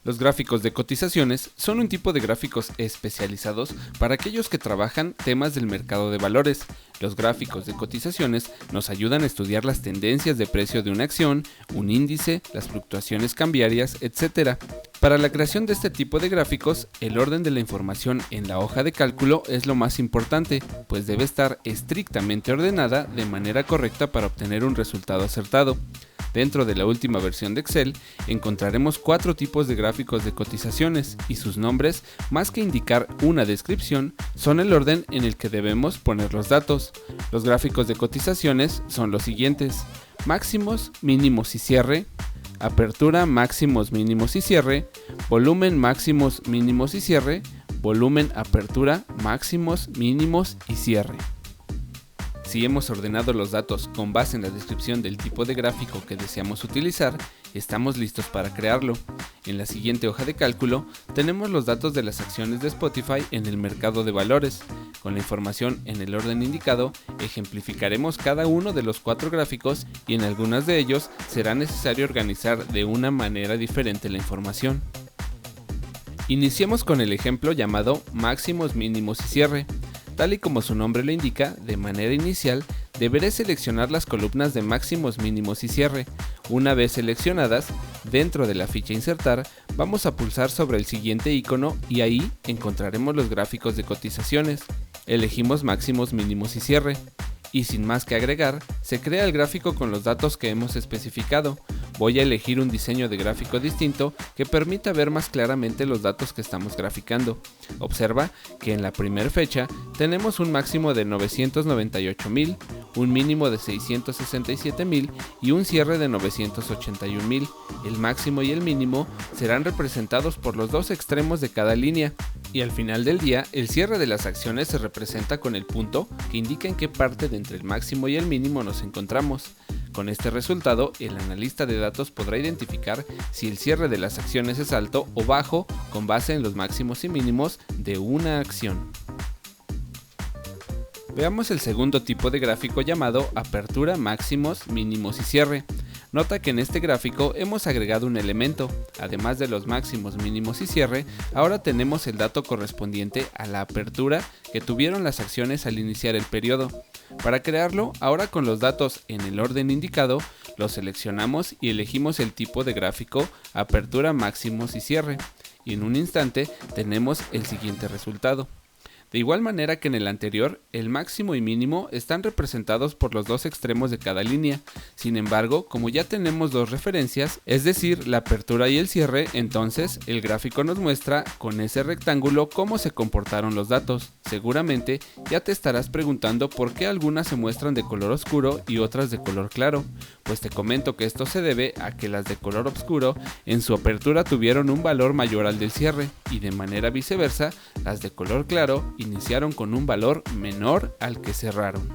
Los gráficos de cotizaciones son un tipo de gráficos especializados para aquellos que trabajan temas del mercado de valores. Los gráficos de cotizaciones nos ayudan a estudiar las tendencias de precio de una acción, un índice, las fluctuaciones cambiarias, etc. Para la creación de este tipo de gráficos, el orden de la información en la hoja de cálculo es lo más importante, pues debe estar estrictamente ordenada de manera correcta para obtener un resultado acertado. Dentro de la última versión de Excel encontraremos 4 tipos de gráficos de cotizaciones y sus nombres, más que indicar una descripción, son el orden en el que debemos poner los datos. Los gráficos de cotizaciones son los siguientes: máximos, mínimos y cierre, apertura, máximos, mínimos y cierre, volumen, máximos, mínimos y cierre, volumen, apertura, máximos, mínimos y cierre. Si hemos ordenado los datos con base en la descripción del tipo de gráfico que deseamos utilizar, estamos listos para crearlo. En la siguiente hoja de cálculo tenemos los datos de las acciones de Spotify en el mercado de valores. Con la información en el orden indicado, ejemplificaremos cada uno de los 4 gráficos y en algunos de ellos será necesario organizar de una manera diferente la información. Iniciemos con el ejemplo llamado máximos, mínimos y cierre. Tal y como su nombre lo indica, de manera inicial, deberé seleccionar las columnas de máximos, mínimos y cierre. Una vez seleccionadas, dentro de la ficha Insertar, vamos a pulsar sobre el siguiente icono y ahí encontraremos los gráficos de cotizaciones. Elegimos máximos, mínimos y cierre. Y sin más que agregar, se crea el gráfico con los datos que hemos especificado. Voy a elegir un diseño de gráfico distinto que permita ver más claramente los datos que estamos graficando. Observa que en la primera fecha tenemos un máximo de 998,000, un mínimo de 667,000 y un cierre de 981,000. El máximo y el mínimo serán representados por los dos extremos de cada línea. Y al final del día, el cierre de las acciones se representa con el punto que indica en qué parte de entre el máximo y el mínimo nos encontramos. Con este resultado, el analista de datos podrá identificar si el cierre de las acciones es alto o bajo con base en los máximos y mínimos de una acción. Veamos el segundo tipo de gráfico llamado apertura, máximos, mínimos y cierre. Nota que en este gráfico hemos agregado un elemento. Además de los máximos, mínimos y cierre, ahora tenemos el dato correspondiente a la apertura que tuvieron las acciones al iniciar el periodo. Para crearlo, ahora con los datos en el orden indicado, los seleccionamos y elegimos el tipo de gráfico apertura, máximos y cierre. Y en un instante tenemos el siguiente resultado. De igual manera que en el anterior, el máximo y mínimo están representados por los dos extremos de cada línea. Sin embargo, como ya tenemos dos referencias, es decir, la apertura y el cierre, entonces el gráfico nos muestra con ese rectángulo cómo se comportaron los datos. Seguramente ya te estarás preguntando por qué algunas se muestran de color oscuro y otras de color claro. Pues te comento que esto se debe a que las de color oscuro en su apertura tuvieron un valor mayor al del cierre y de manera viceversa, las de color claro iniciaron con un valor menor al que cerraron.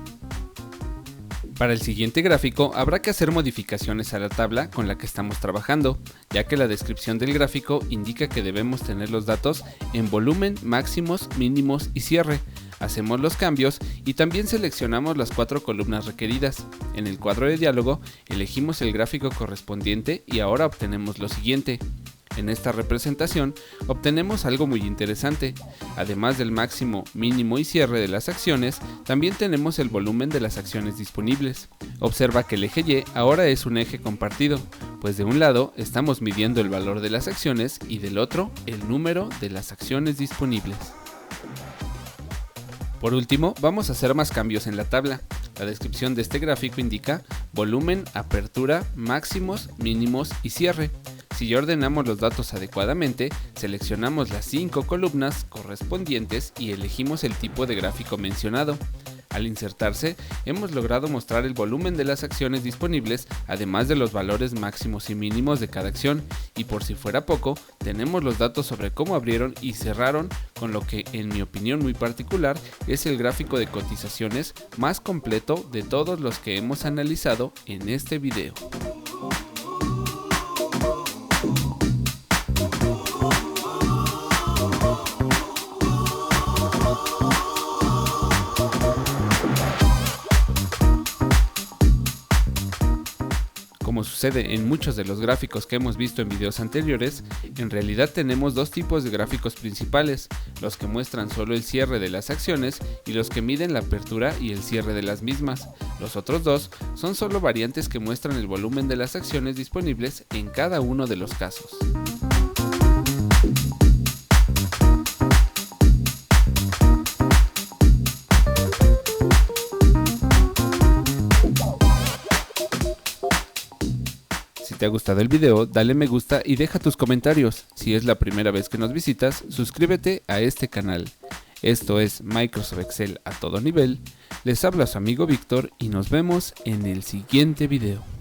Para el siguiente gráfico habrá que hacer modificaciones a la tabla con la que estamos trabajando, ya que la descripción del gráfico indica que debemos tener los datos en volumen, máximos, mínimos y cierre. Hacemos los cambios y también seleccionamos las 4 columnas requeridas. En el cuadro de diálogo elegimos el gráfico correspondiente y ahora obtenemos lo siguiente. En esta representación obtenemos algo muy interesante. Además del máximo, mínimo y cierre de las acciones, también tenemos el volumen de las acciones disponibles. Observa que el eje Y ahora es un eje compartido, pues de un lado estamos midiendo el valor de las acciones y del otro el número de las acciones disponibles. Por último, vamos a hacer más cambios en la tabla. La descripción de este gráfico indica volumen, apertura, máximos, mínimos y cierre. Si ya ordenamos los datos adecuadamente, seleccionamos las 5 columnas correspondientes y elegimos el tipo de gráfico mencionado. Al insertarse, hemos logrado mostrar el volumen de las acciones disponibles, además de los valores máximos y mínimos de cada acción, y por si fuera poco, tenemos los datos sobre cómo abrieron y cerraron, con lo que, en mi opinión muy particular, es el gráfico de cotizaciones más completo de todos los que hemos analizado en este video. Como sucede en muchos de los gráficos que hemos visto en videos anteriores, en realidad tenemos dos tipos de gráficos principales, los que muestran solo el cierre de las acciones y los que miden la apertura y el cierre de las mismas. Los otros dos son solo variantes que muestran el volumen de las acciones disponibles en cada uno de los casos. Si te ha gustado el video, dale me gusta y deja tus comentarios. Si es la primera vez que nos visitas, suscríbete a este canal. Esto es Microsoft Excel a todo nivel. Les habla su amigo Víctor y nos vemos en el siguiente video.